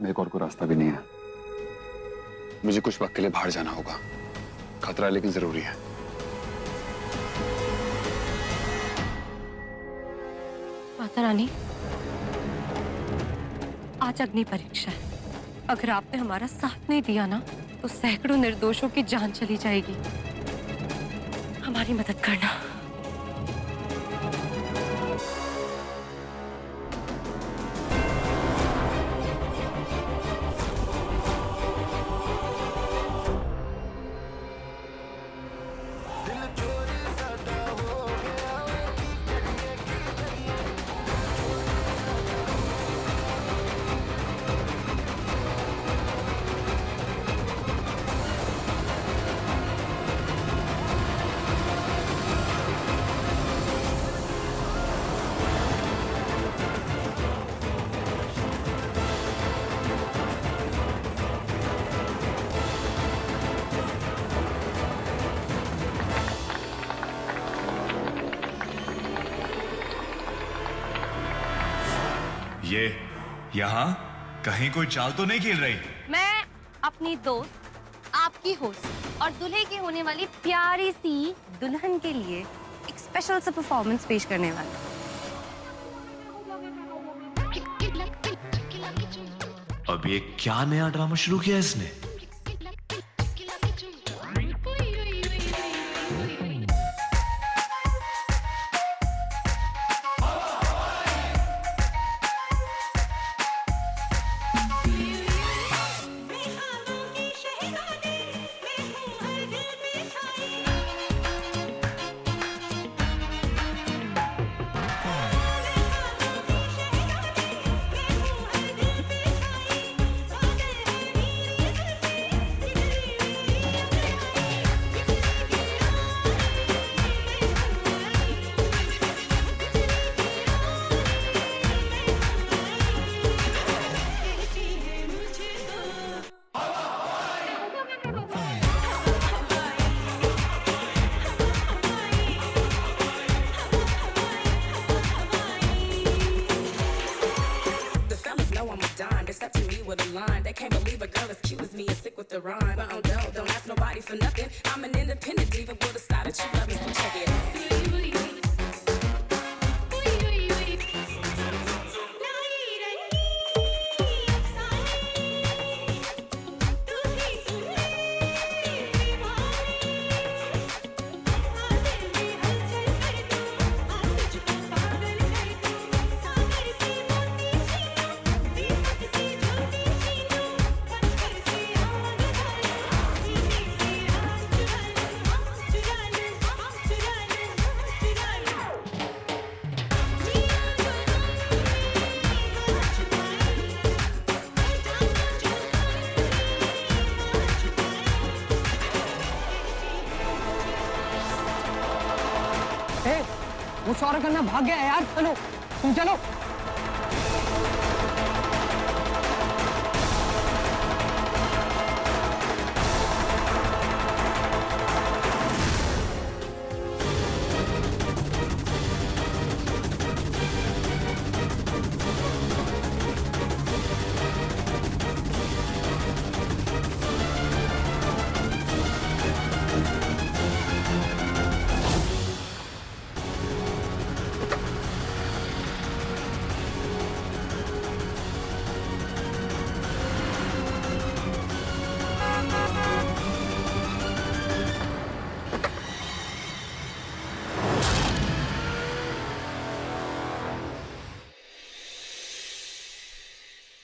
मेरे को और कोई रास्ता भी नहीं है। मुझे कुछ वक्त के लिए बाहर जाना होगा। खतरा है लेकिन जरूरी है। माता रानी, आज अग्नि परीक्षा है। अगर आपने हमारा साथ नहीं दिया ना, तो सैकड़ों निर्दोषों की जान चली जाएगी। हमारी मदद करना। ये यहाँ कहीं कोई चाल तो नहीं खेल रही? मैं अपनी दोस्त, आपकी होस्ट और दूल्हे की होने वाली प्यारी सी दुल्हन के लिए एक स्पेशल सा परफॉर्मेंस पेश करने वाली। अब ये क्या नया ड्रामा शुरू किया इसने? With a line, they can't believe a girl as cute as me is sick with the rhyme. But don't ask nobody for nothing. I'm an independent diva with a style that you love me, so check it. वो सौर करना भाग गया है यार। चलो तुम चलो।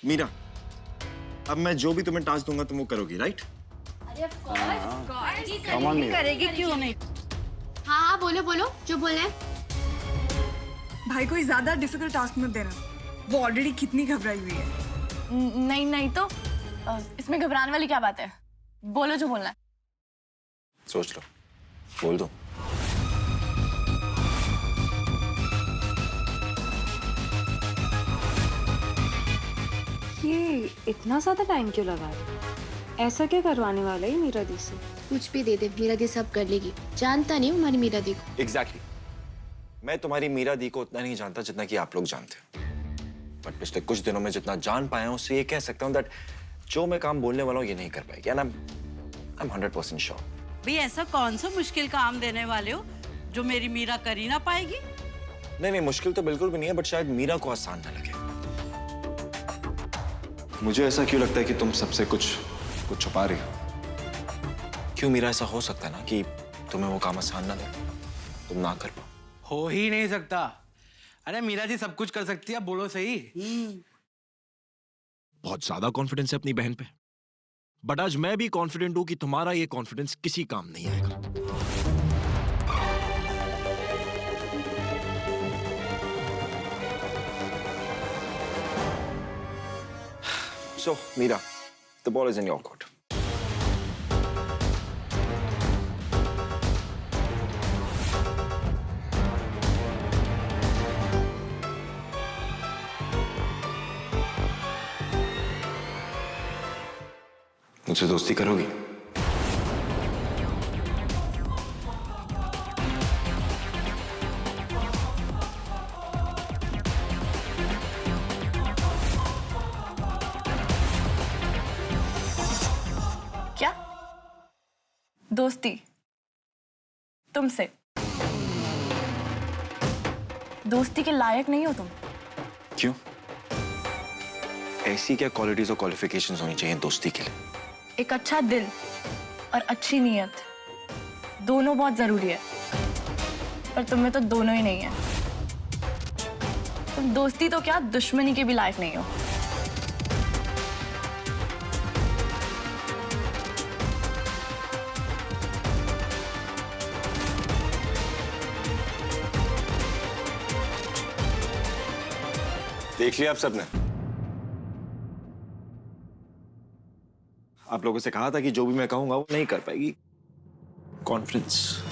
मीरा, अब मैं जो भी तुम्हें टास्क दूंगा तुम वो करोगी, राइट? अरे ऑफ कोर्स करेगी, क्यों नहीं? हाँ हाँ बोलो बोलो जो बोले। भाई कोई ज्यादा डिफिकल्ट टास्क मत देना, वो ऑलरेडी कितनी घबराई हुई है। नहीं नहीं तो इसमें घबराने वाली क्या बात है? बोलो जो बोलना है। सोच लो, बोल दो। ये इतना ज्यादा टाइम क्यों लगा? ऐसा क्या करवाने वाला है मीरा दी से? कुछ भी दे दे, मीरा दी सब कर लेगी। जानता नहीं हूँ हमारी मीरा दी को। एग्जैक्टली। मैं तुम्हारी मीरा दी को उतना नहीं जानता जितना कि आप लोग जानते हो। बट पिछले कुछ दिनों में जितना जान पाया हूं उससे ये कह सकता हूं दैट जो मैं काम बोलने वाला हूं ये नहीं कर पाएगी एंड आई एम 100% श्योर। भाई ऐसा कौन सा मुश्किल काम देने वाले हो जो मेरी मीरा कर ही ना पाएगी? नहीं, मुश्किल तो बिल्कुल भी नहीं है, बट शायद मीरा को आसान ना लगे। मुझे ऐसा क्यों लगता है कि तुम सबसे कुछ छुपा रही हो? क्यों मीरा, ऐसा हो सकता है ना कि तुम्हें वो काम आसान ना लगे, तुम ना कर पाओ? हो ही नहीं सकता। अरे मीरा जी सब कुछ कर सकती है, बोलो सही। बहुत ज्यादा कॉन्फिडेंस है अपनी बहन पे, बट आज मैं भी कॉन्फिडेंट हूं कि तुम्हारा ये कॉन्फिडेंस किसी काम नहीं आएगा। So, Meera, the ball is in your court. मुझसे दोस्ती करोगी? क्या दोस्ती तुमसे? दोस्ती के लायक नहीं हो तुम। क्यों? ऐसी क्या क्वालिटीज और क्वालिफिकेशंस होनी चाहिए दोस्ती के लिए? एक अच्छा दिल और अच्छी नीयत दोनों बहुत जरूरी है, पर तुम्हें तो दोनों ही नहीं है। तुम दोस्ती तो क्या दुश्मनी के भी लायक नहीं हो। देख लिया आप सबने? आप लोगों से कहा था कि जो भी मैं कहूंगा वो नहीं कर पाएगी। कॉन्फिडेंस।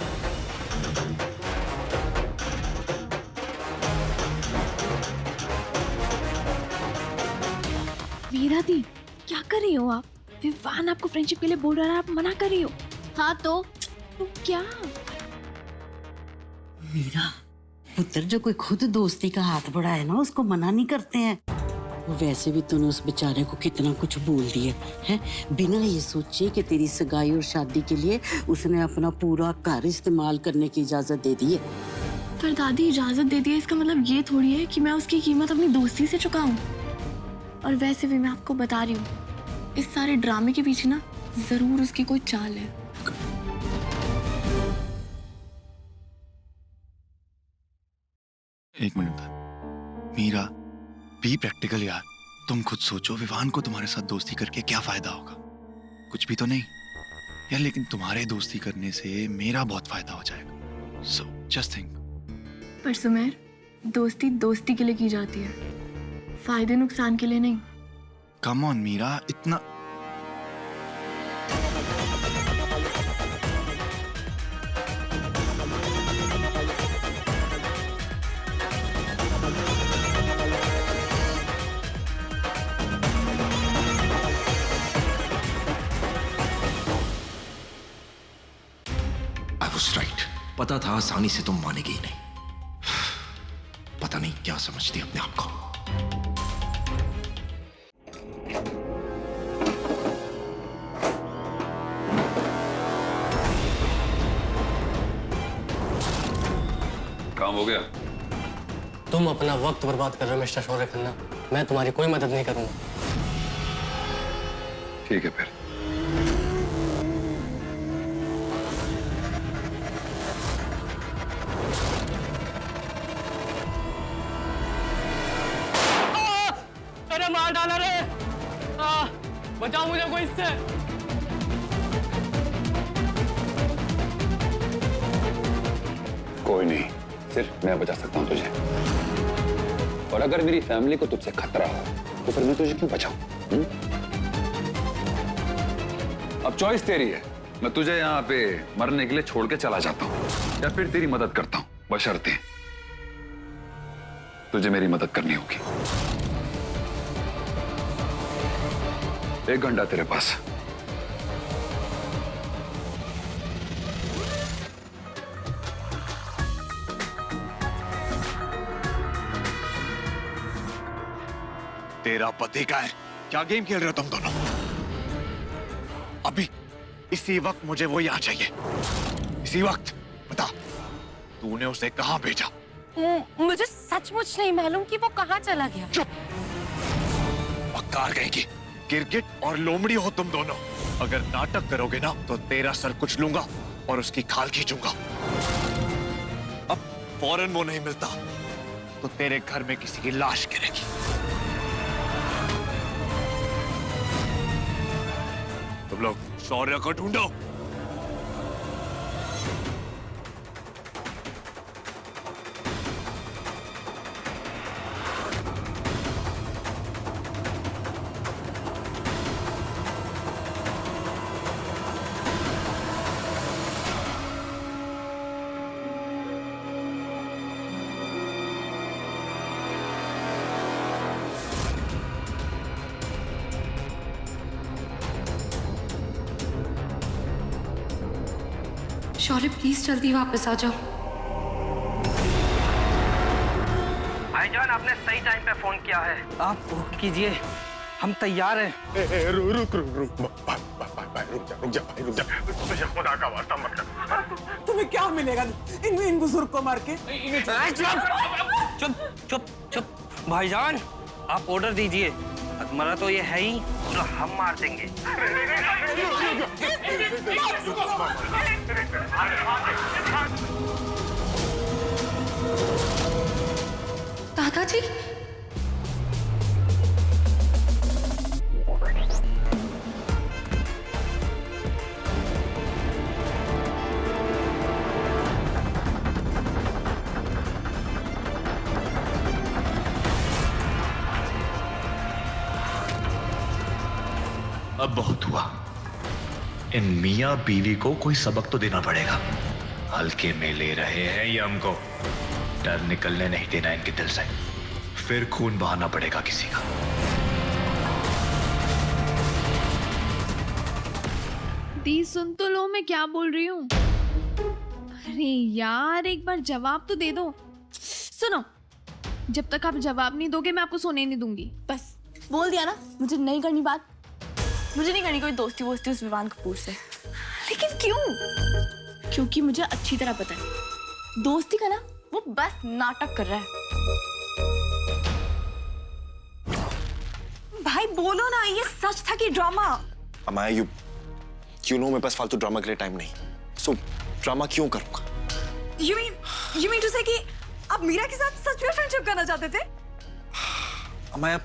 मीरा दी, क्या कर रही हो आप? विवान आपको फ्रेंडशिप के लिए बोल रहा है, आप मना कर रही हो। हाँ तो क्या? मीरा पुत्र, जो कोई खुद दोस्ती का हाथ बढ़ाए ना उसको मना नहीं करते हैं। वैसे भी तूने उस बेचारे को कितना कुछ बोल दिया है, बिना ये सोचे कि तेरी सगाई और शादी के लिए उसने अपना पूरा घर इस्तेमाल करने की इजाजत दे दी है। पर दादी, इजाजत दे दी है इसका मतलब ये थोड़ी है कि मैं उसकी कीमत अपनी दोस्ती से चुकाऊं। और वैसे भी मैं आपको बता रही हूँ, इस सारे ड्रामे के पीछे ना जरूर उसकी कोई चाल है। एक मिनट, मीरा बी प्रैक्टिकल यार। तुम खुद सोचो, विवान को तुम्हारे साथ दोस्ती करके क्या फायदा होगा? कुछ भी तो नहीं यार, लेकिन तुम्हारे दोस्ती करने से मेरा बहुत फायदा हो जाएगा। So just think. पर सुमेर, दोस्ती दोस्ती के लिए की जाती है, फायदे नुकसान के लिए नहीं। कम ऑन मीरा, इतना I was right. पता था आसानी से तुम मानेगी ही नहीं। पता नहीं क्या समझती अपने आप को। काम हो गया? तुम अपना वक्त बर्बाद कर रहे हो मिस्टर शौर्य खन्ना, मैं तुम्हारी कोई मदद नहीं करूंगा। ठीक है फिर। अरे मार डाला रे! बचाओ मुझे कोई इससे। कोई नहीं, सिर्फ मैं बचा सकता हूँ तुझे। और अगर मेरी फैमिली को तुझसे खतरा हो तो फिर मैं तुझे क्यों बचाऊं? अब चॉइस तेरी है, मैं तुझे यहाँ पे मरने के लिए छोड़ के चला जाता हूँ या फिर तेरी मदद करता हूँ, बशर्ते तुझे मेरी मदद करनी होगी। 1 घंटा तेरे पास। तेरा पति का है। क्या गेम खेल रहे हो तुम दोनों? अभी इसी वक्त मुझे वो यहाँ चाहिए, इसी वक्त। बता, तूने उसे कहाँ भेजा? मुझे सचमुच नहीं मालूम कि वो कहाँ चला गया। चुप! मक्कार कहेंगी। गिरगिट और लोमड़ी हो तुम दोनों। अगर नाटक करोगे ना तो तेरा सर कुछ लूंगा और उसकी खाल खींचूंगा। अब फौरन वो नहीं मिलता तो तेरे घर में किसी की लाश गिरेगी। तुम लोग शौर्य को ढूंढो। शौर्य प्लीज जल्दी वापस आ जाओ। भाईजान आपने सही टाइम पे फोन किया है। आप फोन कीजिए, हम तैयार हैं। रुक जा तुझे खुदा का वास्ता मत कर। तुम्हें क्या मिलेगा इन बुजुर्ग को मार के? चुप भाईजान, आप ऑर्डर दीजिए। मरा तो ये है ही, तो हम मार देंगे। दादाजी, अब बहुत हुआ। इन मियाँ बीवी को कोई सबक तो देना पड़ेगा। हल्के में ले रहे हैं ये हमको। डर निकलने नहीं देना इनके दिल से, फिर खून बहाना पड़ेगा किसी का। दी सुन तो लो, मैं क्या बोल रही हूँ। अरे यार, एक बार जवाब तो दे दो। सुनो, जब तक आप जवाब नहीं दोगे मैं आपको सोने नहीं दूंगी। बस बोल दिया ना, मुझे नहीं करनी बात। मुझे नहीं करनी कोई दोस्ती वोस्ती उस विवान कपूर से। लेकिन क्यों? क्योंकि मुझे अच्छी तरह पता है दोस्ती का ना वो बस नाटक कर रहा है। भाई बोलो ना, ये सच था कि ड्रामा? अमाया, यू नो मेरे पास फालतू ड्रामा के लिए टाइम नहीं। सो ड्रामा क्यों करूंगा? You mean to say कि आप मीरा के साथ सच में फ्रेंडशिप करना चाहते थे? अमाया,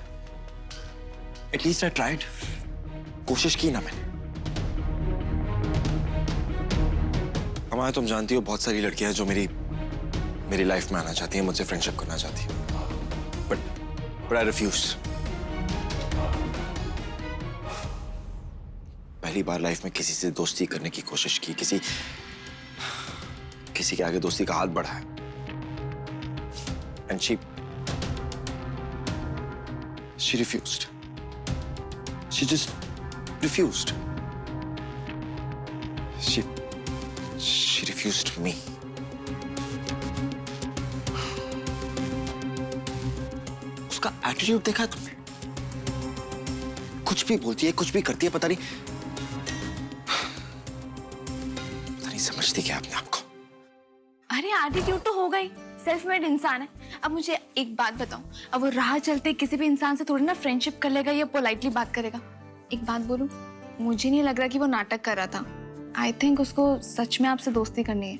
एटलीस्ट आई ट्राइड। कोशिश की ना मैंने। अमाया, तुम जानती हो बहुत सारी लड़कियां जो मेरी लाइफ में आना चाहती हैं, मुझसे फ्रेंडशिप करना चाहती हैं, बट आई रिफ्यूज। पहली बार लाइफ में किसी से दोस्ती करने की कोशिश की, किसी के आगे दोस्ती का हाथ बढ़ाया, and she refused. She just refused. She refused me. उसका एटीट्यूड देखा तुमने? कुछ भी बोलती है, कुछ भी करती है, पता नहीं समझती क्या अपने आप को। अरे एटीट्यूड तो होगा ही, सेल्फ मेड इंसान है। अब मुझे एक बात बताओ, अब वो राह चलते किसी भी इंसान से थोड़ी ना फ्रेंडशिप कर लेगा या पोलाइटली बात करेगा। एक बात बोलूं, मुझे नहीं लग रहा कि वो नाटक कर रहा था। आई थिंक उसको सच में आपसे दोस्ती करनी है।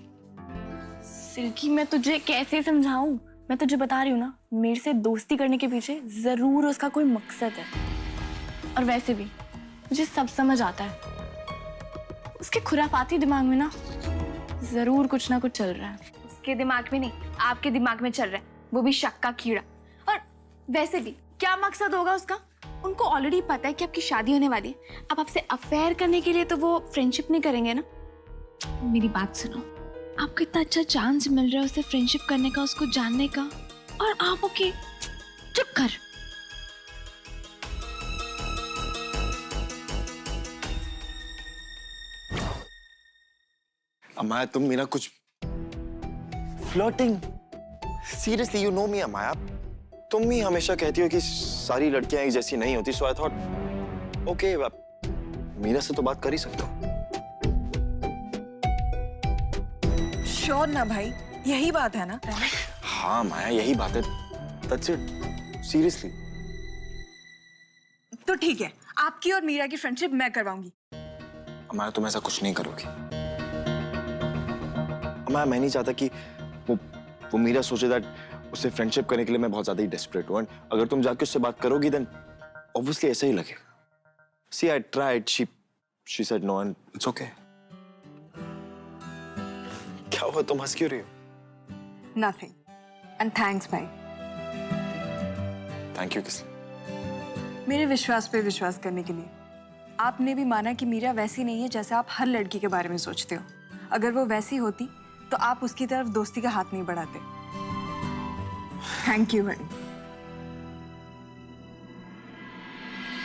सिल्की, मैं तुझे कैसे समझाऊं? मैं तुझे बता रही हूँ ना, मेरे से दोस्ती करने के पीछे जरूर उसका कोई मकसद है। और वैसे भी मुझे सब समझ आता है, उसके खुराफाती दिमाग में ना जरूर कुछ ना कुछ चल रहा है। उसके दिमाग में नहीं, आपके दिमाग में चल रहा है, वो भी शक का कीड़ा। और वैसे भी क्या मकसद होगा उसका? उनको ऑलरेडी पता है कि आपकी शादी होने वाली है। अब आपसे अफेयर करने के लिए तो वो फ्रेंडशिप नहीं करेंगे ना। मेरी बात सुनो, आपको इतना अच्छा चांस मिल रहा है उससे फ्रेंडशिप करने का, उसको जानने का, और आप ओके चुप कर। अमाया, तुम मेरा कुछ फ्लर्टिंग, सीरियसली, यू नो मी अमाया, तुम ही हमेशा कहती हो कि सारी लड़कियां एक जैसी नहीं होती, सो आई थॉट ओके मीरा से तो बात कर ही सकता हूँ। श्योर ना भाई, यही बात है ना? हाँ माया, यही बात है। That's it, seriously. तो ठीक है, आपकी और मीरा की फ्रेंडशिप मैं करवाऊंगी। माया तुम ऐसा कुछ नहीं करोगी। माया मैं नहीं चाहता कि वो मीरा सोचे दैट उससे फ्रेंडशिप करने के लिए मैं बहुत ज्यादा ही डेस्परेट हूँ। अगर तुम जाके उससे बात करोगी देन ऑब्वियसली ऐसा ही लगेगा। See, I tried. She said no and it's okay. क्या हुआ, तुम हंस क्यों रही हो? Nothing. And thanks भाई। Thank you किस? मेरे विश्वास पे विश्वास करने के लिए। आपने भी माना कि मीरा वैसी नहीं है जैसे आप हर लड़की के बारे में सोचते हो। अगर वो वैसी होती तो आप उसकी तरफ दोस्ती का हाथ नहीं बढ़ाते। थैंक यू भाई।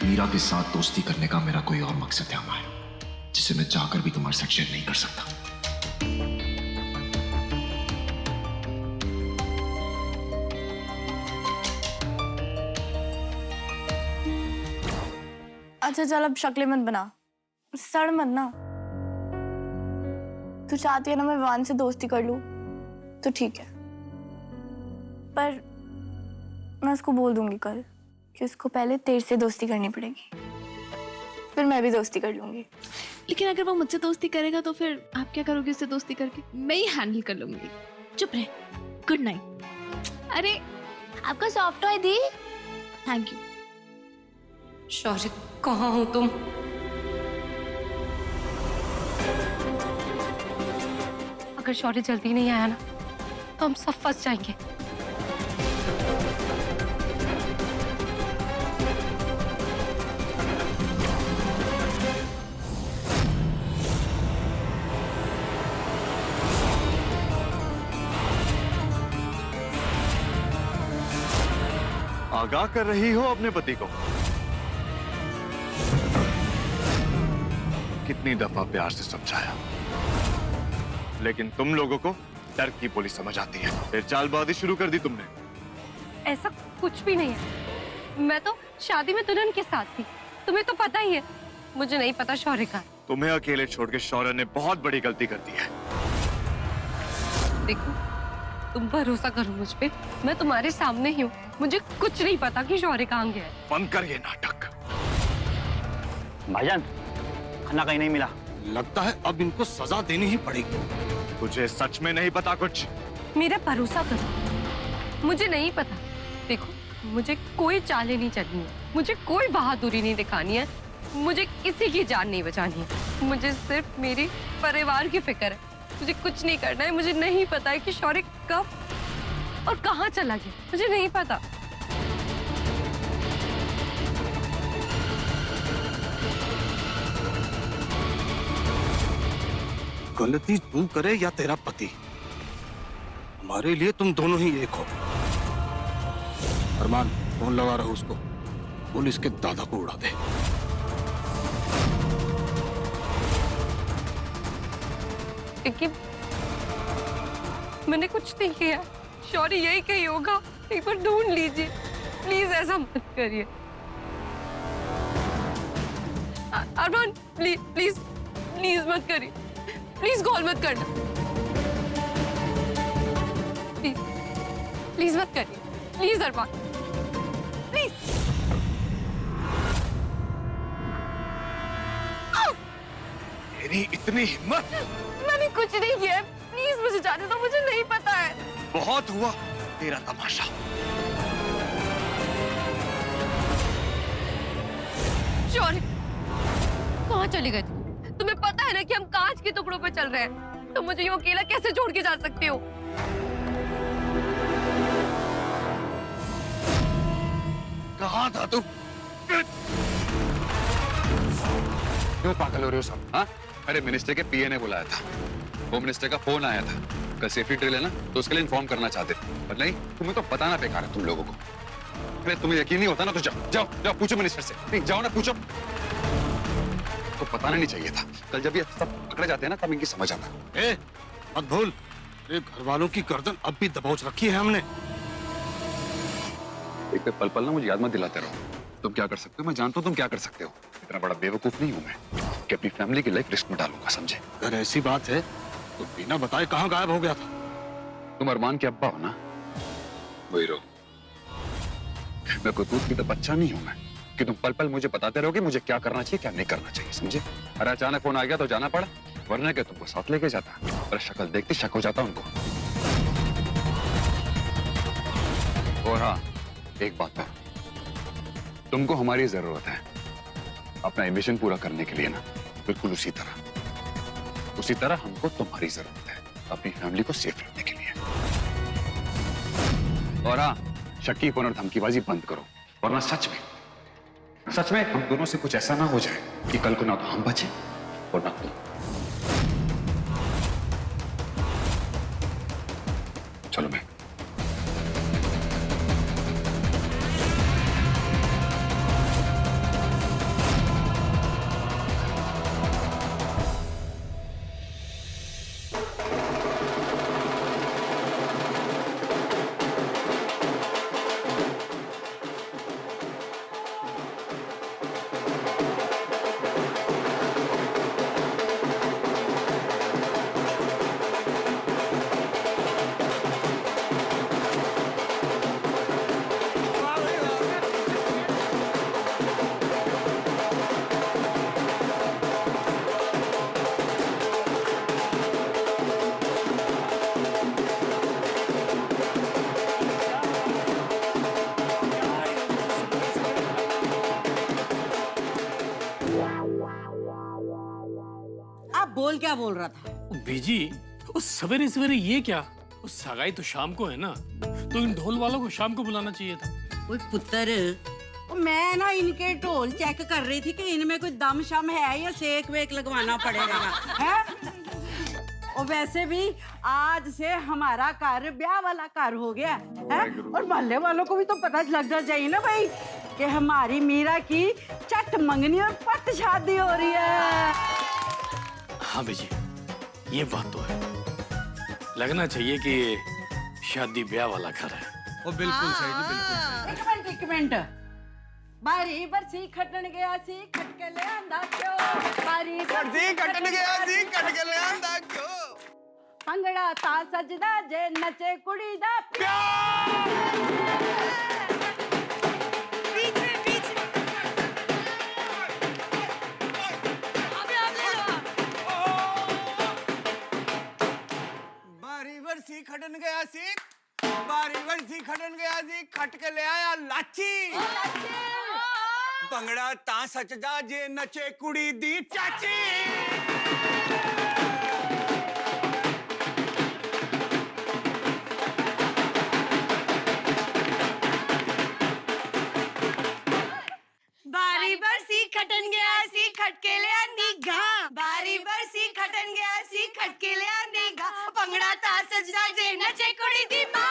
मीरा के साथ दोस्ती करने का मेरा कोई और मकसद है माया, जिसे मैं चाहकर भी तुम्हारे साथ शेयर नहीं कर सकता। अच्छा चल, अब शक्लें मत बना, सड़ मत ना। तू चाहती है ना मैं विवान से दोस्ती कर लूं, तो ठीक है, पर मैं उसको बोल दूंगी कल कि उसको पहले तेरे से दोस्ती करनी पड़ेगी, फिर मैं भी दोस्ती कर लूंगी। लेकिन अगर वो मुझसे दोस्ती करेगा तो फिर आप क्या करोगे उससे दोस्ती करके? मैं ही हैंडल कर लूंगी। चुप रहे। Good night. अरे आपका सॉफ्ट टॉय दी। Thank you. शौर्य, कहाँ हो तुम? अगर शौर्य जल्दी नहीं आया ना तो हम सब फंस जाएंगे। आगाह कर रही हो अपने पति को। कितनी दफा प्यार से समझाया, लेकिन तुम लोगों को डर की बोली समझ आती है। फिर चालबाजी शुरू कर दी तुमने। ऐसा कुछ भी नहीं है, मैं तो शादी में दुल्हन के साथ थी, तुम्हें तो पता ही है। मुझे नहीं पता शौर्य का। तुम्हें अकेले छोड़ के शौर्य ने बहुत बड़ी गलती कर दी है। देखो, तुम भरोसा करो मुझ पे, मैं तुम्हारे सामने ही हूँ। मुझे कुछ नहीं पता कि शौर्य कहाँ गया है। बंद कर ये नाटक। भाईजान, खाना कहीं नहीं मिला। लगता है अब इनको सजा देनी ही पड़ेगी। तुझे सच में नहीं पता कुछ? मेरा भरोसा करो, मुझे नहीं पता। देखो, मुझे कोई चालें नहीं चलनी है, मुझे कोई बहादुरी नहीं दिखानी है, मुझे किसी की जान नहीं बचानी है। मुझे सिर्फ मेरे परिवार की फिक्र है। मुझे कुछ नहीं करना है। मुझे नहीं पता है कि शौर्य कब और कहाँ चला गया, मुझे नहीं पता। गलती तू करे या तेरा पति, हमारे लिए तुम दोनों ही एक हो। अरमान, फोन लगा रहा उसको, पुलिस के दादा को उड़ा दे। लेकिन मैंने कुछ नहीं किया। शौर्य यही कहीं होगा, एक बार ढूंढ लीजिए प्लीज, ऐसा मत करिए। अरमान, प्लीज प्लीज प्लीज मत करिए, प्लीज कॉल मत करना, प्लीज प्लीज मत करिए, प्लीज अरमान, प्लीज। तेरी इतनी हिम्मत? मैंने कुछ नहीं किया, प्लीज मुझे जाने दो, मुझे नहीं पता है। बहुत हुआ तेरा तमाशा। शौर्य, कहाँ चले गए? तुम्हें पता है ना कि हम कांच के टुकड़ों पर चल रहे हैं, तो मुझे यूं अकेला कैसे छोड़ के जा सकते हो? कहाँ था तू? क्यों पागल हो रहे हो सब? हाँ, अरे मिनिस्टर के पीए ने बुलाया था, होम मिनिस्टर का फोन आया था, कल सेफ्टी ड्रिल है ना, तो उसके लिए इन्फॉर्म करना चाहते, पर नहीं, तुम्हें तो बताना बेकार है तुम लोगों को। अरे तुम्हें यकीन नहीं होता ना, तो जाओ जाओ जाओ, पूछो मिनिस्टर से। नहीं, जाओ ना, पूछो। तो बताना नहीं चाहिए था, कल जब ये सब पकड़े जाते हैं ना, तब इनकी समझ आता। ए, मत भूल, घर वालों की गर्दन अब भी दबोच रखी है हमने। एक पे पल पल ना मुझे याद मत दिलाते रहो। तुम क्या कर सकते हो मैं जानता हूँ तुम क्या कर सकते हो। इतना बड़ा बेवकूफ नहीं हूँ मैं कि अपनी फैमिली की लाइफ रिस्क में डालूंगा, समझे? अगर ऐसी बात है तो बिना बताए कहाँ गायब हो गया था? तुम अरमान के अब्बा हो ना, वही रहो। मैं कोई दूध पीता बच्चा नहीं हूं मैं कि तुम पल पल मुझे बताते रहोगे मुझे क्या करना चाहिए क्या नहीं करना चाहिए, समझे? अरे अचानक फोन आ गया तो जाना पड़ा, वरना क्या तुमको साथ लेके जाता? पर शक्ल देखते शक हो जाता उनको। और हाँ, एक बात है, तुमको हमारी जरूरत है अपना एम्बिशन पूरा करने के लिए ना, बिल्कुल उसी तरह हमको तुम्हारी जरूरत है अपनी फैमिली को सेफ रखने के लिए। और हाँ, शक्कीपन और धमकीबाजी बंद करो, वरना सच में हम दोनों से कुछ ऐसा ना हो जाए कि कल को ना तो हम बचे और ना तुम। चलो मैं बोल क्या बोल रहा था? बीजी, उस सवेरे सवेरे ये क्या? उस सगाई तो शाम को है ना, तो इन ढोल वालों को शाम को बुलाना चाहिए था। ओए पुत्र, मैं ना इनके ढोल चेक कर रही थी कि इनमें कोई दम शम है या सेक वेक लगवाना पड़ेगा है? और वैसे भी आज से हमारा घर ब्याह वाला घर हो गया है, और मोहल्ले वालों को भी तो पता लगना चाहिए ना भाई कि हमारी मीरा की चट मंगनी और पट शादी हो रही है। हाँ बेजी, ये बात तो है, लगना चाहिए कि ये शादी ब्याह वाला घर है। वो बिल्कुल सही जी, बिल्कुल सही। एक मिनट, बारी बरसी खटन गया सी खटके ले आंदा क्यों, बारी बरसी खटन गया सी खटके ले आंदा क्यों, पंगड़ा ता सजदा जे नचे कुड़ी दा प्यार। खटन गया सी, बारी बरसी खटन गया सी, खट के ले आया लाची, भंगड़ा ता सचदा जे नचे कुड़ी दी चाची। बारी बरसी खटन गया सी खटके ले आंदी गा, बारी बरसी खटन गया सी खटके ले आंदी गा, पंगड़ा ता सजदा जे नचे कुड़ी दी मां।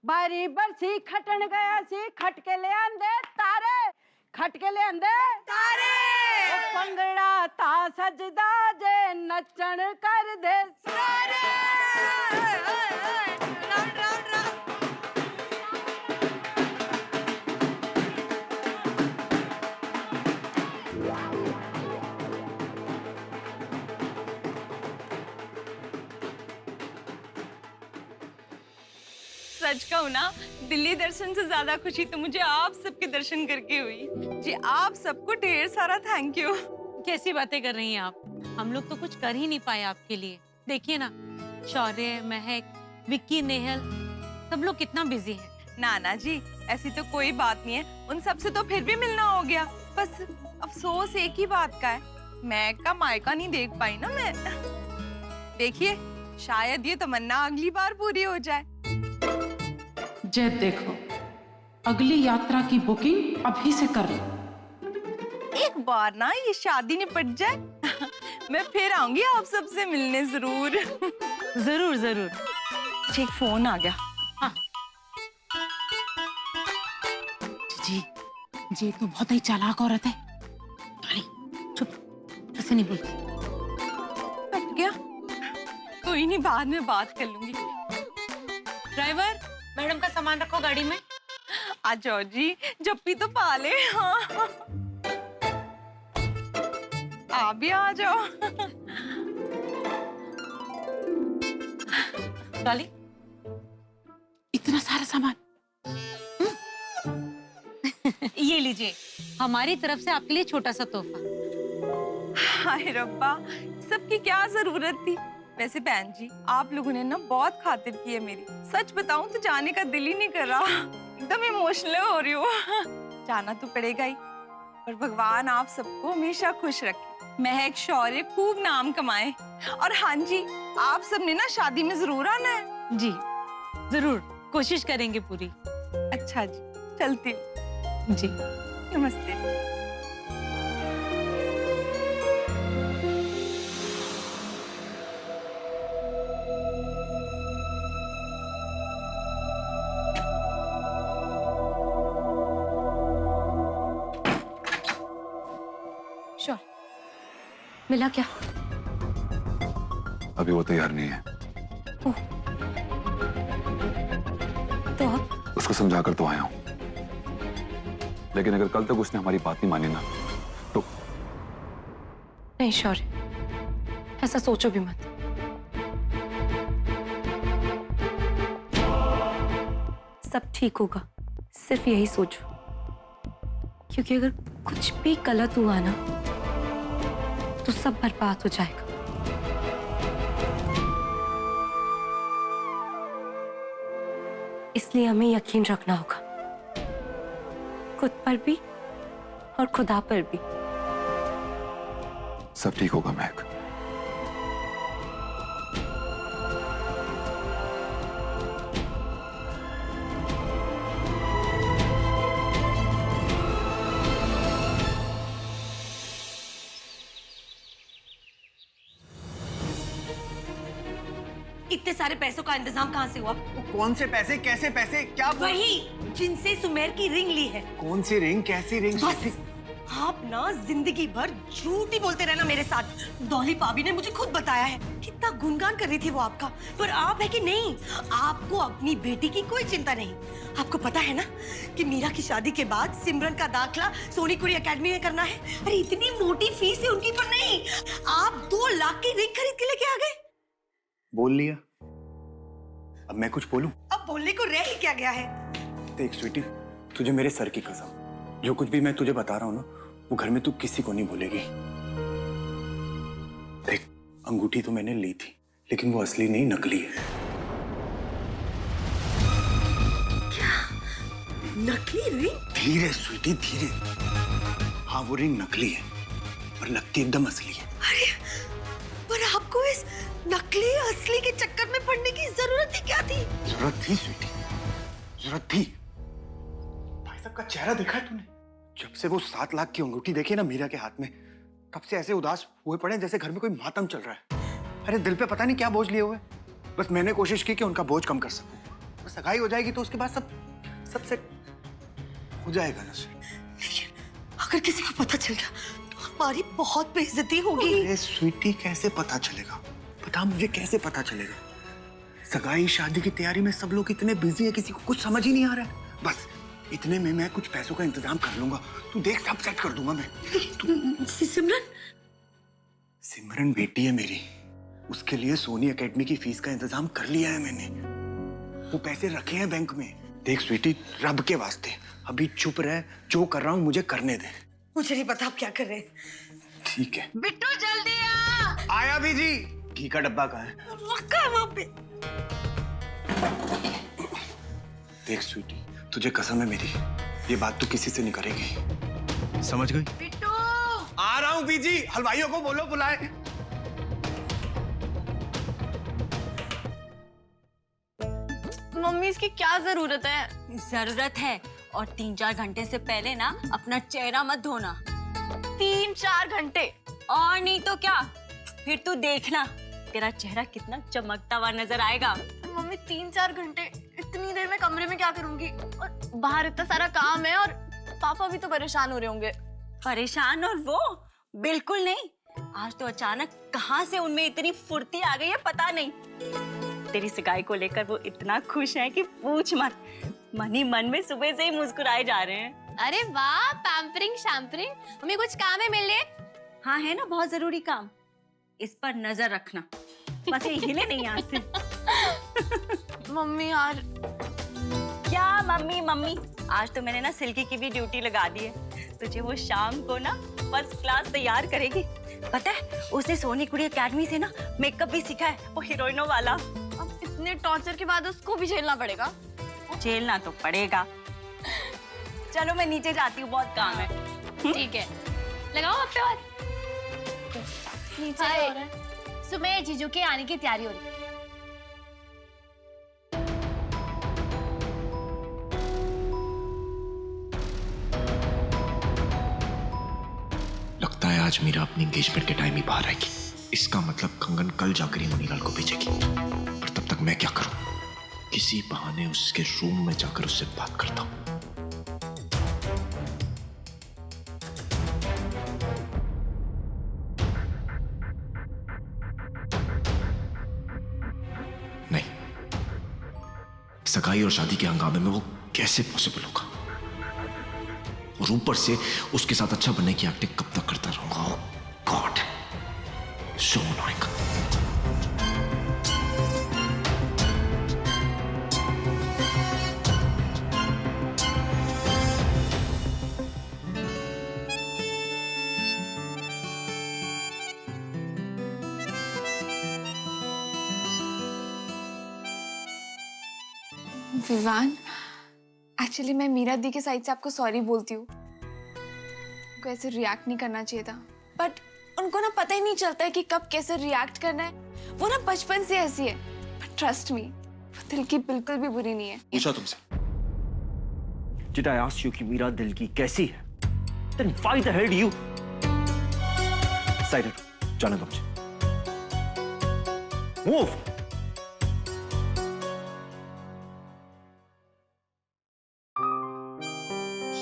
बारी बरसी खटन गया सी खटके ले आंदे तारे, खटके ले आंदे तारे, पंगड़ा ता सजदा जे नचन कर दे सारे। सच कहूँ ना, दिल्ली दर्शन से ज्यादा खुशी तो मुझे आप सबके दर्शन करके हुई जी। आप सबको ढेर सारा थैंक यू। कैसी बातें कर रही हैं आप? हम लोग तो कुछ कर ही नहीं पाए आपके लिए। देखिए ना, शौर्य, महक, विक्की, नेहल, सब लोग कितना बिजी हैं। नाना जी, ऐसी तो कोई बात नहीं है, उन सब से तो फिर भी मिलना हो गया। बस अफसोस एक ही बात का है, मैं का मायका नहीं देख पाई ना मैं। देखिए, शायद ये तमन्ना अगली बार पूरी हो जाए। जय, देखो अगली यात्रा की बुकिंग अभी से कर लो। एक बार ना ये शादी निपट जाए, मैं फिर आऊंगी आप सबसे मिलने जरूर। जरूर जरूर। एक फोन आ गया। हाँ। जी तो बहुत ही चालाक औरत है। अरे चुप, ऐसे नहीं बोलती। हट गया, कोई नहीं, बाद में बात कर लूंगी। ड्राइवर, मैडम का सामान रखो गाड़ी में। आ जाओ जी, जप्पी तो पाले। हाँ आप भी आ जाओ। डॉली, इतना सारा सामान ये लीजिए, हमारी तरफ से आपके लिए छोटा सा तोहफा। हाय रब्बा, सबकी क्या जरूरत थी। वैसे बहन जी, आप लोगों ने ना बहुत खातिर की है मेरी। सच बताऊं तो जाने का दिल ही नहीं कर रहा, एकदम इमोशनल हो रही हूँ। जाना तो पड़ेगा ही, पर भगवान आप सबको हमेशा खुश रखे, महक शौर्य खूब नाम कमाए। और हाँ जी, आप सबने ना शादी में जरूर आना है। जी जरूर, कोशिश करेंगे पूरी। अच्छा जी, चलती हूँ। जी नमस्ते। श्योर, मिला क्या? अभी वो तैयार नहीं है। तो अब उसको समझाकर तो आया हूं, लेकिन अगर कल तक उसने हमारी बात नहीं मानी ना तो। नहीं शौर्य, ऐसा सोचो भी मत। सब ठीक होगा, सिर्फ यही सोचो, क्योंकि अगर कुछ भी गलत हुआ ना तो सब बर्बाद हो जाएगा। इसलिए हमें यकीन रखना होगा, खुद पर भी और खुदा पर भी। सब ठीक होगा महक। इतने सारे पैसों का इंतजाम कहाँ से हुआ? कौन से पैसे, कैसे पैसे, क्या? वही जिनसे सुमेर की रिंग ली है। कौन सी रिंग, कैसी रिंग? बस आप ना जिंदगी भर झूठ ही बोलते रहना मेरे साथ। डॉली भाभी ने मुझे खुद बताया है, कितना गुणगान कर रही थी वो आपका, पर आप है कि नहीं, आपको अपनी बेटी की कोई चिंता नहीं। आपको पता है ना कि मीरा की शादी के बाद सिमरन का दाखला सोनीकुरी एकेडमी में करना है। अरे इतनी मोटी फीस है उनकी, पर नहीं, आप 2 लाख की रिंग खरीद के लेके आ गए। बोल लिया, अब मैं कुछ बोलूं? अब बोलने को रह ही क्या गया है? देख स्वीटी, तुझे मेरे सर की कसम, जो कुछ भी मैं तुझे बता रहा हूँ ना, वो घर में तू किसी को नहीं बोलेगी। देख, अंगूठी तो मैंने ली थी, लेकिन वो असली नहीं, नकली है। क्या? नकली रिंग? धीरे स्वीटी, धीरे। हाँ, वो रिंग नकली है, पर लगती एकदम असली है। अरे, पर आपको इस नकली असली के चक्कर में पड़ने की जरूरत ही क्या थी? जरूरत थी स्वीटी, जरूरत थी। भाई साहब का चेहरा देखा है तूने? जब से वो 7 लाख की अंगूठी देखी ना मीरा के हाथ में, तब से ऐसे उदास हुए पड़े जैसे घर में कोई मातम चल रहा है। अरे दिल पे पता नहीं क्या बोझ लिए हुए। बस मैंने कोशिश की कि उनका बोझ कम कर सकूं। बस सगाई हो जाएगी तो उसके बाद सब सेट हो जाएगा ना। अगर किसी को पता चल गया तो हमारी बहुत बेइज्जती होगी। अरे स्वीटी, कैसे पता चलेगा? बता मुझे, कैसे पता चलेगा? सगाई शादी की तैयारी में सब लोग इतने बिजी हैं, किसी को कुछ समझ ही नहीं आ रहा है। बस इतने में मैं कुछ पैसों का इंतजाम कर लूंगा, तू देख, सब सेट कर दूंगा मैं। सिमरन बेटी है मेरी, उसके लिए सोनी एकेडमी की फीस का इंतजाम कर लिया है मैंने। वो पैसे रखे हैं बैंक में। देख स्वीटी, रब के वास्ते अभी चुप रह, जो कर रहा हूँ मुझे करने दे। मुझे नहीं पता आप क्या कर रहे हैं। ठीक है बिट्टू, जल्दी आ। आया भी जी। घी का डब्बा कहाँ है? रखा है वहां पे। देख स्वीटी, तुझे कसम है मेरी, ये बात तू किसी से नहीं करेगी, समझ गई? बिट्टू, आ रहा हूँ बीजी, हलवाइयों को बोलो बुलाए। मम्मी, इसकी क्या जरूरत है? जरूरत है, और 3-4 घंटे से पहले ना अपना चेहरा मत धोना। 3-4 घंटे? और नहीं तो क्या, फिर तू देखना तेरा चेहरा कितना चमकता हुआ नजर आएगा। मम्मी, 3-4 घंटे इतनी देर में कमरे में क्या करूंगी? और बाहर इतना सारा काम है, और पापा भी तो परेशान हो रहे होंगे। परेशान और वो बिल्कुल नहीं। आज तो अचानक कहां से उनमें इतनी फुर्ती आ गई है पता नहीं। तेरी सगाई को लेकर वो इतना खुश हैं कि पूछ मत। मन ही मन में सुबह से ही मुस्कुराए जा रहे हैं। अरे वाह, पैम्परिंग शैम्परिंग। हमें कुछ काम है मिलने? हाँ है ना, बहुत जरूरी काम। इस पर नजर रखना, बस ये हिले नहीं यहाँ से। मम्मी यार। क्या मम्मी मम्मी, आज तो मैंने ना सिल्की की भी ड्यूटी लगा दी है। तुझे वो शाम को ना फर्स्ट क्लास तैयार करेगी। पता है उसने सोनी कुड़ी एकेडमी से ना मेकअप भी सीखा है, वो हीरोइनों वाला। अब इतने टॉर्चर के बाद उसको भी झेलना पड़ेगा। झेलना तो पड़ेगा। चलो मैं नीचे जाती हूँ, बहुत काम है। ठीक है, लगाओ अब पे बात। नीचे हो रहा है। सुबह जीजू के आने की तैयारी हो रही है। लगता है आज मीरा अपनी एंगेजमेंट के टाइम ही बाहर आएगी। इसका मतलब कंगन कल जाकर ही मनीलाल को भेजेगी। और तब तक मैं क्या करूं? किसी बहाने उसके रूम में जाकर उससे बात करता हूं। नहीं, सगाई और शादी के हंगामे में वो कैसे पॉसिबल होगा? और ऊपर से उसके साथ अच्छा बनने की एक्टिंग कब तक करता रहूंगा? Oh god, so annoying. Vivaan, actually मैं मीरा दी के साइड से आपको सॉरी बोलती हूँ। उनको ऐसे रिएक्ट नहीं करना चाहिए था, बट उनको ना पता ही नहीं चलता है कि कब कैसे रिएक्ट करना है। वो ना बचपन से ऐसी है, बट ट्रस्ट मी, वो दिल की बिल्कुल भी बुरी नहीं है। पूछा तुमसे? Did I ask you कि मीरा दिल की कैसी है? Then why the hell do you? Excited, जाने दो मुझे। Move!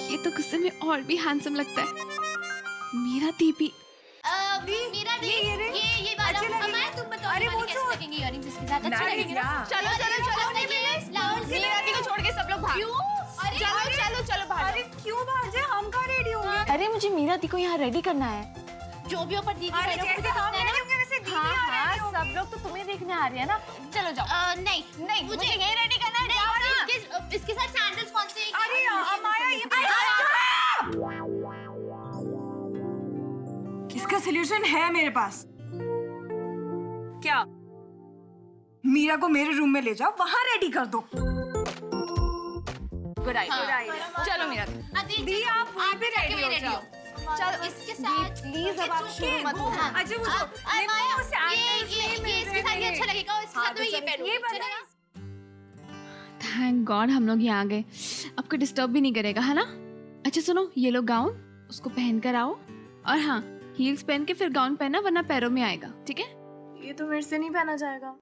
ये तो गुस्से में और भी हैंडसम लगता है। मीरा दी भी। मीरा दी, ये वाला हमारा, तुम बताओ हमारे कैसे लगेंगे इयररिंग्स इसके साथ? अच्छे लगेंगे ना? चलो चलो चलो, मीरा दी को छोड़ के सब लोग भाग। क्यों? चलो चलो चलो भाग। अरे क्यों भागे? हम कहाँ रेडी होंगे? अरे मुझे मीरा दी को यहाँ रेडी करना है। जो भी ऊपर दीदी अरे जैसे हम रेडी होंगे वैसे दीदी यहाँ रेडी होंगी। सब लोग तो तुम्हें देखने आ रही है ना। चलो जाओ। नहीं नहीं, मुझे यही रेडी करना है। जाओ ना। इसके साथ सैंडल्स कौन से? अरे माया, ये इसका सलूशन है मेरे पास। क्या? मीरा को मेरे रूम में ले जाओ, वहाँ रेडी कर दो। Good idea. चलो मीरा दी, आप वहीं पे रेडी हो जाओ। चलो इसके साथ प्लीज अब आप शुरू मत करो। अच्छा वो ये इसके साथ ये अच्छा लगेगा, इसके साथ तो ये पहनूंगी। चलेगा? थैंक गॉड हम लोग यहाँ आ गए। आपको डिस्टर्ब भी नहीं करेगा, है ना? अच्छा सुनो, ये लो गाउन, उसको पहन कर आओ। और हाँ, हील्स पहन के फिर गाउन पहना, वरना पैरों में आएगा, ठीक है? ये तो मेरे से नहीं पहना जाएगा।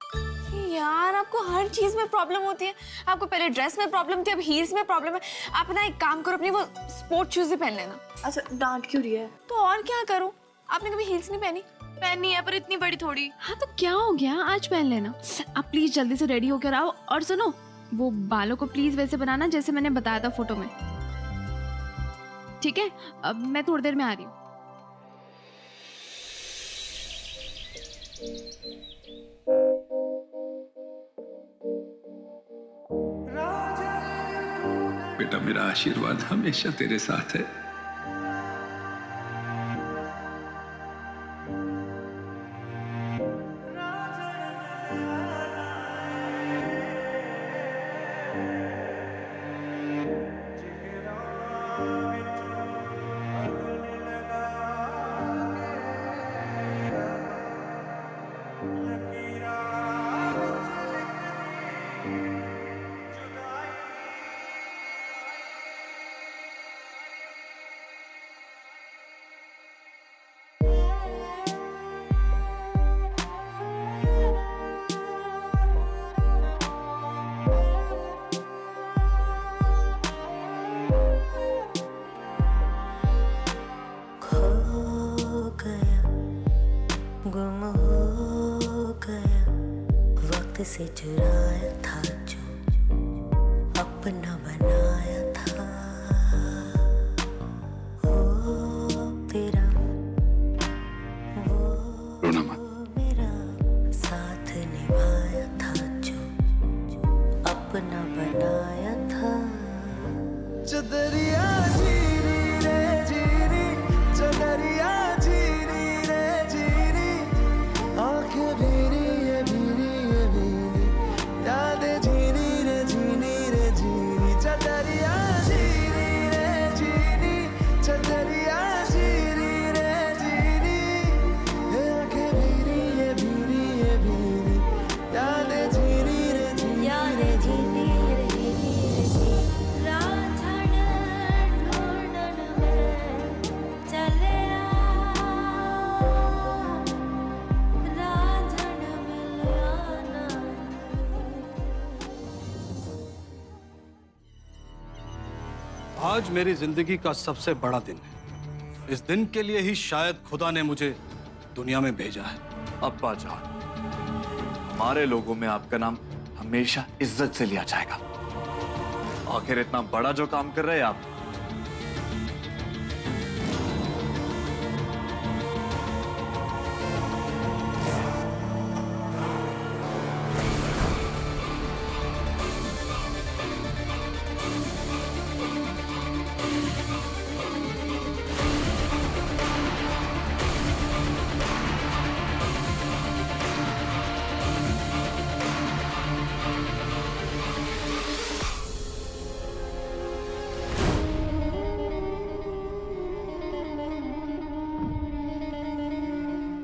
यार आपको हर चीज में प्रॉब्लम होती है। आपको पहले ड्रेस में प्रॉब्लम थी, अब हील्स में प्रॉब्लम है। आप ना एक काम करो, अपनी वो स्पोर्ट शूज ही पहन लेना। अच्छा, डांट क्यों रही है? तो और क्या करूं? आपने कभी हील्स नहीं पहनी? पहनी है, पर इतनी बड़ी थोड़ी। हाँ तो क्या हो गया, आज पहन लेना। आप प्लीज जल्दी से रेडी होकर आओ। और सुनो, वो बालों को प्लीज वैसे बनाना जैसे मैंने बताया था फोटो में, ठीक है? अब मैं थोड़ी देर में आ रही हूँ। बेटा, मेरा आशीर्वाद हमेशा तेरे साथ है। से चुराया था, जो अपना बनाया था, वो तेरा रोना मत। मेरा साथ निभाया था, जो अपना बनाया था। चदरिया जीरी रे जीरी, चदरिया जीरी रे जीरी, आंखें भीनी ये भीनी ये भीनी, यादें झीनी रे झीनी रे झीनी। चदरिया जीरी रे जीरी, चदरिया जीरी रे जीरी, आंखें भीनी ये भीनी ये भीनी, यादें झीनी रे झीनी, यादें झीनी रे झीनी रे झीनी। रांझण ढूंढन में चले रांझण मिल आना। आज मेरी जिंदगी का सबसे बड़ा दिन है। इस दिन के लिए ही शायद खुदा ने मुझे दुनिया में भेजा है। अब्बा जान, हमारे लोगों में आपका नाम हमेशा इज्जत से लिया जाएगा। आखिर इतना बड़ा जो काम कर रहे हैं आप,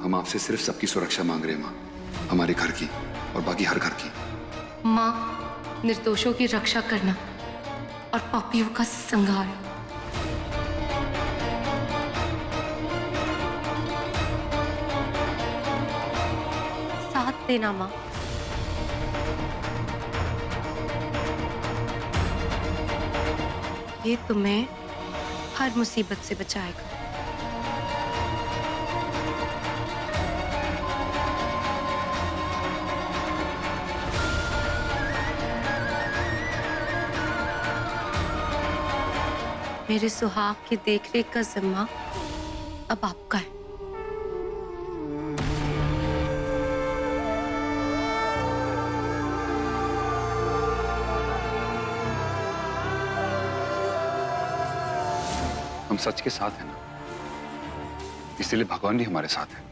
हम आपसे सिर्फ सबकी सुरक्षा मांग रहे हैं माँ, हमारे घर की और बाकी हर घर की। माँ, निर्दोषों की रक्षा करना और पापियों का संहार। साथ देना माँ। ये तुम्हें हर मुसीबत से बचाएगा। मेरे सुहाग की देखरेख का जिम्मा अब आपका है। हम सच के साथ हैं ना, इसीलिए भगवान भी हमारे साथ है।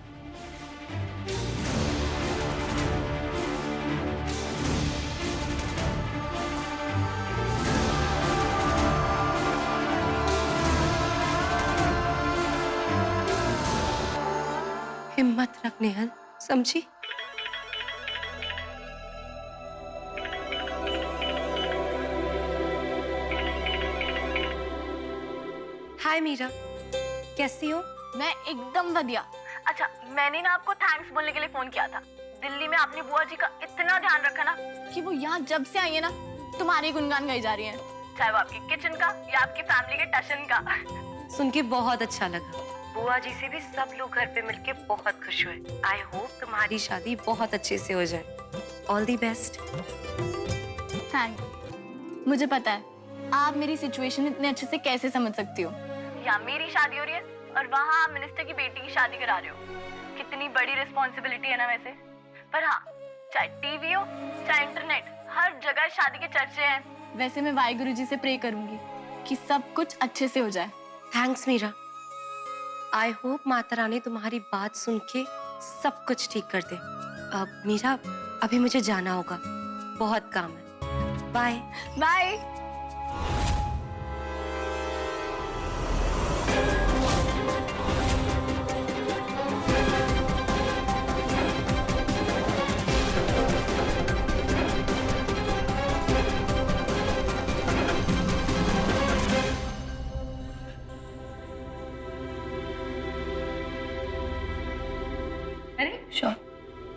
हिम्मत रख नेहल, समझी? हाय मीरा, कैसी हो? मैं एकदम बढ़िया। अच्छा, मैंने ना आपको थैंक्स बोलने के लिए फोन किया था। दिल्ली में आपने बुआ जी का इतना ध्यान रखा ना कि वो यहाँ जब से आई है ना तुम्हारे गुणगान गाई जा रही हैं, चाहे वो आपकी किचन का या आपकी फैमिली के टशन का। सुन के बहुत अच्छा लगा। बुआ जी से भी सब लोग घर पे मिलके बहुत खुश हुए। आई होप तुम्हारी शादी बहुत अच्छे से हो जाए। All the best. थैंक्स। मुझे पता है आप मेरी सिचुएशन इतने अच्छे से कैसे समझ सकती हो। यहाँ मेरी शादी हो रही है और वहाँ आप मिनिस्टर की बेटी की शादी करा रहे हो। कितनी बड़ी रिस्पॉन्सिबिलिटी है ना वैसे। पर हाँ, चाहे टीवी हो चाहे इंटरनेट, हर जगह शादी के चर्चे हैं। वैसे मैं वाहिगुरु जी से प्रे करूंगी कि सब कुछ अच्छे से हो जाए। Thanks Meera. I hope Mata Rani तुम्हारी बात सुन के सब कुछ ठीक कर दे। अब मीरा, अभी मुझे जाना होगा, बहुत काम है। Bye bye.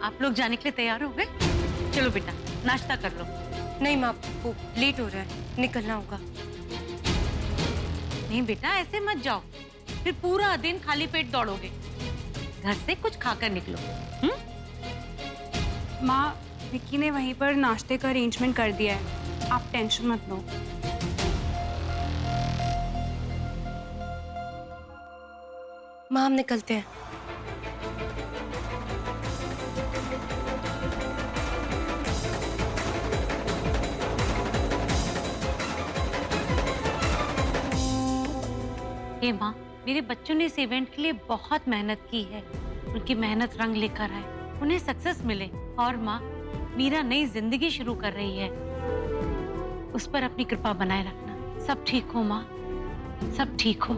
आप लोग जाने के लिए तैयार हो गए? चलो बेटा, नाश्ता कर लो। नहीं माँ, वो लेट हो रहा है, निकलना होगा। नहीं बेटा, ऐसे मत जाओ, फिर पूरा दिन खाली पेट दौड़ोगे। घर से कुछ खाकर निकलो। माँ, विक्की ने वहीं पर नाश्ते का अरेंजमेंट कर दिया है, आप टेंशन मत लो। माँ हम निकलते हैं। हे माँ, मेरे बच्चों ने इस इवेंट के लिए बहुत मेहनत की है। उनकी मेहनत रंग लेकर आए, उन्हें सक्सेस मिले। और माँ, मीरा नई जिंदगी शुरू कर रही है, उस पर अपनी कृपा बनाए रखना। सब ठीक हो माँ, सब ठीक हो।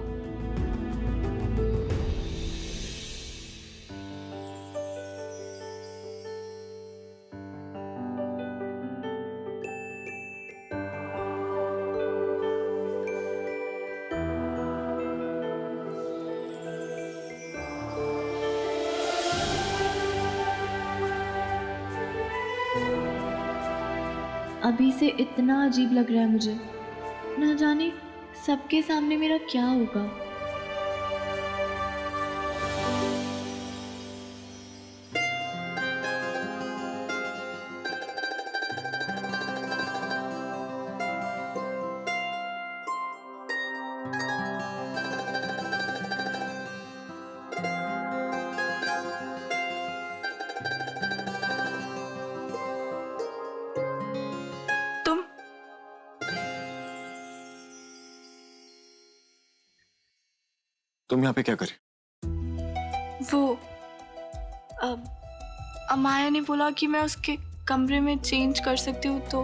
अभी से इतना अजीब लग रहा है मुझे, ना जाने सबके सामने मेरा क्या होगा। तुम यहाँ पे क्या करे? वो अमाया ने बोला कि मैं उसके कमरे में चेंज कर सकती हूँ, तो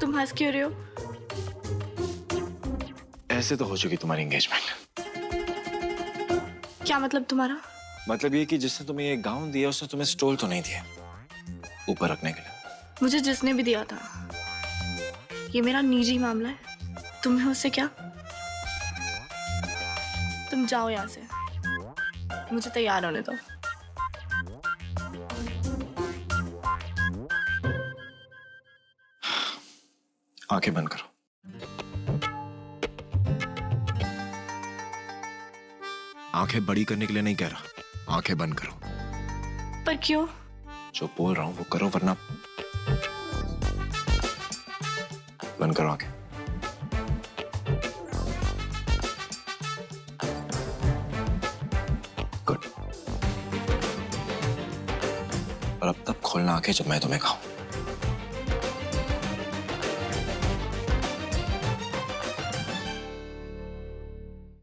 तुम हंस क्यों रहे हो? ऐसे तो हो चुकी तुम्हारी एंगेजमेंट। क्या मतलब तुम्हारा? मतलब ये कि जिसने तुम्हें ये गाउन दिया उसने तुम्हें स्टोल तो नहीं दिया ऊपर रखने के लिए? मुझे जिसने भी दिया था, ये मेरा निजी मामला है, तुम्हें उससे क्या? तुम जाओ यहाँ से, मुझे तैयार होने दो। आंखें बंद करो। आंखें बड़ी करने के लिए नहीं कह रहा, आंखें बंद करो। पर क्यों? जो बोल रहा हूं वो करो, वरना बंद करो आंखें। गुड। और अब तब खोलना आंखें जब मैं तुम्हें खाऊं।